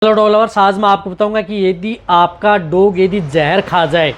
Hello dog lovers, आज मैं आपको बताऊंगा कि यदि आपका डॉग यदि जहर खा जाए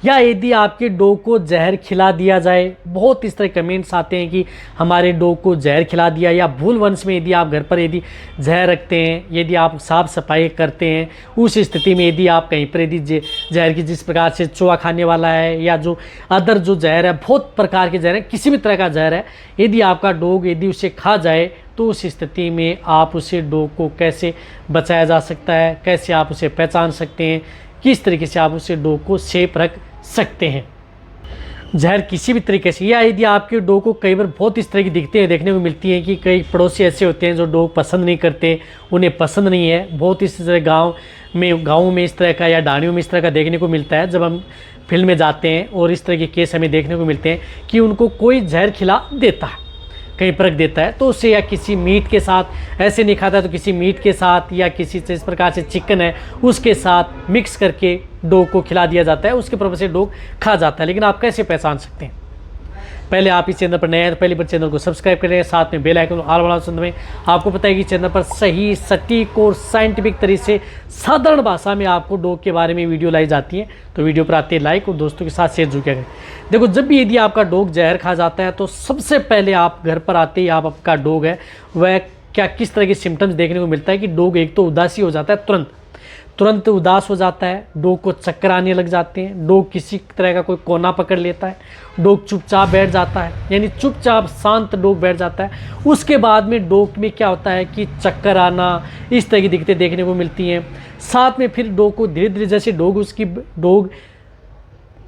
या यदि आपके डॉग को जहर खिला दिया जाए। बहुत इस तरह कमेंट्स आते हैं कि हमारे डॉग को जहर खिला दिया, या भूलवंश में यदि आप घर पर यदि जहर रखते हैं, यदि आप साफ सफाई करते हैं, उस स्थिति में यदि आप कहीं पर यदि जहर की जिस प्रकार से चूहा खाने वाला है या जो अदर जो जहर है, बहुत प्रकार के जहर है, किसी भी तरह का जहर है, यदि आपका डॉग यदि उसे खा जाए तो उस स्थिति में आप उसे डॉग को कैसे बचाया जा सकता है, कैसे आप उसे पहचान सकते हैं, किस तरीके से आप उसे डॉग को सेफ रख सकते हैं। जहर किसी भी तरीके से, या यदि आपके डॉग को कई बार बहुत इस तरह की देखने को मिलती है कि कई पड़ोसी ऐसे होते हैं जो डॉग पसंद नहीं करते, उन्हें पसंद नहीं है। बहुत इस तरह गाँव में इस तरह का या डाणियों में इस तरह का देखने को मिलता है जब हम फील्ड में जाते हैं, और इस तरह के केस हमें देखने को मिलते हैं कि उनको कोई जहर खिला देता है, कहीं पर रख देता है, तो उससे या किसी मीट के साथ, ऐसे नहीं खाता तो किसी मीट के साथ या किसी इस प्रकार से चिकन है उसके साथ मिक्स करके डॉग को खिला दिया जाता है, उसके प्रभाव से डॉग खा जाता है। लेकिन आप कैसे पहचान सकते हैं? पहले आप इस चैनल पर नए हैं तो पहले पर चैनल को सब्सक्राइब करें, साथ में बेल आइकन ऑल वाला ऑप्शन में। आपको पता है कि चैनल पर सही, सटीक और साइंटिफिक तरीके से साधारण भाषा में आपको डॉग के बारे में वीडियो लाई जाती है, तो वीडियो पर आते हैं लाइक और दोस्तों के साथ शेयर जरूर करें। देखो, जब भी यदि आपका डॉग जहर खा जाता है तो सबसे पहले आप घर पर आते ही आपका डॉग है वह किस तरह के सिम्टम्स देखने को मिलता है कि डॉग एक तो उदासी हो जाता है, तुरंत उदास हो जाता है, डॉग को चक्कर आने लग जाते हैं, डॉग किसी तरह का कोई कोना पकड़ लेता है, डॉग चुपचाप बैठ जाता है, यानी चुपचाप शांत डॉग बैठ जाता है। उसके बाद में डॉग में क्या होता है कि चक्कर आना, इस तरह की दिक्कतें देखने को मिलती हैं। साथ में फिर डॉग को धीरे धीरे जैसे डॉग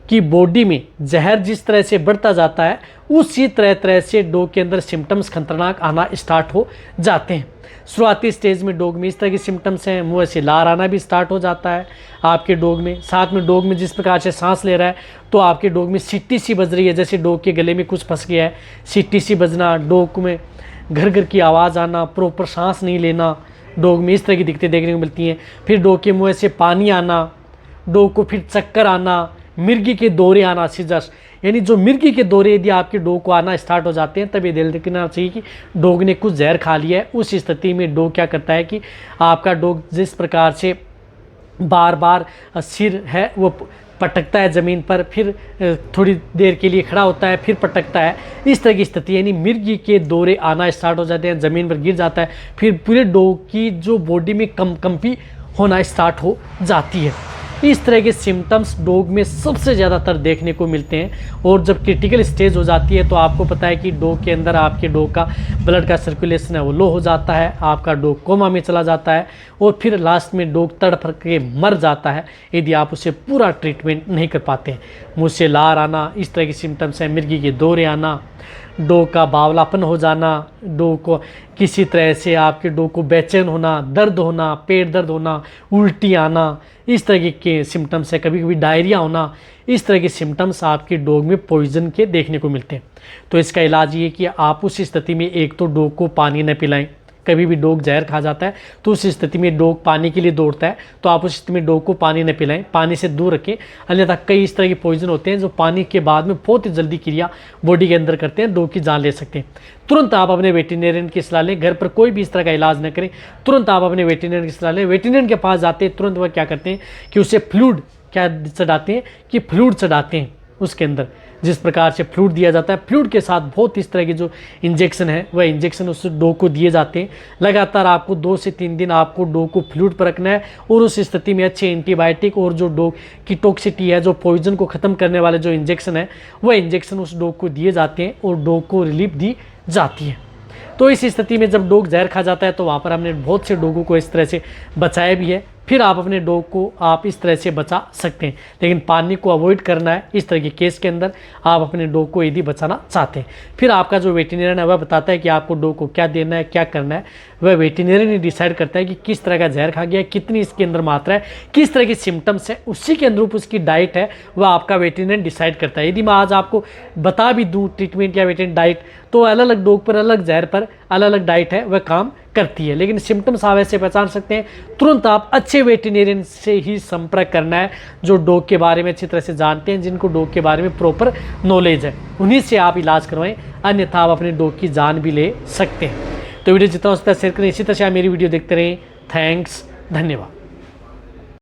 की बॉडी में जहर जिस तरह से बढ़ता जाता है, उसी तरह से डॉग के अंदर सिम्टम्स खतरनाक आना स्टार्ट हो जाते हैं। शुरुआती स्टेज में डॉग में इस तरह के सिम्टम्स हैं, मुंह से लार आना भी स्टार्ट हो जाता है आपके डॉग में। साथ में डॉग में जिस प्रकार से सांस ले रहा है तो आपके डॉग में सीटी सी बज रही है, जैसे डॉग के गले में कुछ फंस गया है, सीटी सी बजना, डॉग में घर घर की आवाज़ आना, प्रॉपर सांस नहीं लेना, डॉग में इस तरह की दिक्कतें देखने को मिलती हैं। फिर डॉग के मुँह से पानी आना, डॉग को फिर चक्कर आना, मिर्गी के दौरे आना, सीजर्स, यानी जो मिर्गी के दौरे यदि आपके डॉग को आना स्टार्ट हो जाते हैं, तब ये ध्यान रखना चाहिए कि डॉग ने कुछ जहर खा लिया है। उस स्थिति में डॉग क्या करता है कि आपका डॉग जिस प्रकार से बार बार सिर है वो पटकता है ज़मीन पर, फिर थोड़ी देर के लिए खड़ा होता है, फिर पटकता है, इस तरह की स्थिति, यानी मिर्गी के दौरे आना स्टार्ट हो जाते हैं, ज़मीन पर गिर जाता है, फिर पूरे डॉग की जो बॉडी में कंपी होना स्टार्ट हो जाती है। इस तरह के सिम्टम्स डॉग में सबसे ज़्यादातर देखने को मिलते हैं। और जब क्रिटिकल स्टेज हो जाती है तो आपको पता है कि डॉग के अंदर आपके डॉग का ब्लड का सर्कुलेशन है वो लो हो जाता है, आपका डॉग कोमा में चला जाता है, और फिर लास्ट में डॉग तड़प के मर जाता है यदि आप उसे पूरा ट्रीटमेंट नहीं कर पाते हैं। मुँह से लार आना, इस तरह के सिम्टम्स हैं, मिर्गी के दौरे आना, डॉग का बावलापन हो जाना, डॉग को किसी तरह से आपके डॉग को बेचैन होना, दर्द होना, पेट दर्द होना, उल्टी आना, इस तरह के सिम्टम्स है, कभी कभी डायरिया होना, इस तरह के सिम्टम्स आपके डॉग में पॉइजन के देखने को मिलते हैं। तो इसका इलाज ये कि आप उस स्थिति में एक तो डॉग को पानी न पिलाएं। कभी भी डॉग जहर खा जाता है तो उस स्थिति में डॉग पानी के लिए दौड़ता है, तो आप उस स्थिति में डॉग को पानी न पिलाएं, पानी से दूर रखें। अन्यथा कई इस तरह के पॉइजन होते हैं जो पानी के बाद में बहुत ही जल्दी क्रिया बॉडी के अंदर करते हैं, डॉग की जान ले सकते हैं। तुरंत आप अपने वेटरनरियन की सलाह लें, घर पर कोई भी इस तरह का इलाज न करें, तुरंत आप अपने वेटरनरियन की सलाह लें। वेटरनरियन के पास जाते हैं, तुरंत वह क्या करते हैं कि उसे फ्लूइड चढ़ाते हैं उसके अंदर, जिस प्रकार से फ्लूइड दिया जाता है, फ्लूइड के साथ बहुत इस तरह के जो इंजेक्शन है वह इंजेक्शन उस डॉग को दिए जाते हैं। लगातार आपको 2 से 3 दिन आपको डॉग को फ्लूइड पर रखना है, और उस स्थिति में अच्छे एंटीबायोटिक और जो डॉग की टॉक्सिटी है, जो पॉइजन को ख़त्म करने वाले जो इंजेक्शन है, वह इंजेक्शन उस डॉग को दिए जाते हैं और डॉग को रिलीफ दी जाती है। तो इस स्थिति में जब डॉग जहर खा जाता है तो वहाँ पर हमने बहुत से डॉगों को इस तरह से बचाया भी है। फिर आप अपने डॉग को आप इस तरह से बचा सकते हैं, लेकिन पानी को अवॉइड करना है। इस तरह के केस के अंदर आप अपने डॉग को यदि बचाना चाहते हैं, फिर आपका जो वेटरनरियन है वह बताता है कि आपको डॉग को क्या देना है, क्या करना है। वह वेटरनरियन ही डिसाइड करता है कि किस तरह का जहर खा गया है, कितनी इसके अंदर मात्रा है, किस तरह के सिम्टम्स है, उसी के अनुरूप उसकी डाइट है वह आपका वेटरनरियन डिसाइड करता है। यदि मैं आज आपको बता भी दूँ ट्रीटमेंट या वेटरनरी डाइट, तो अलग अलग डॉग पर अलग जहर पर अलग अलग डाइट है वह काम करती है। लेकिन सिम्टम्स आप ऐसे पहचान सकते हैं, तुरंत आप अच्छे वेटरनरियन से ही संपर्क करना है जो डॉग के बारे में अच्छी तरह से जानते हैं, जिनको डॉग के बारे में प्रॉपर नॉलेज है, उन्हीं से आप इलाज करवाएं, अन्यथा आप अपने डॉग की जान भी ले सकते हैं। तो वीडियो जितना हो सकता है शेयर करें, इसी तरह से आप मेरी वीडियो देखते रहें। थैंक्स। धन्यवाद।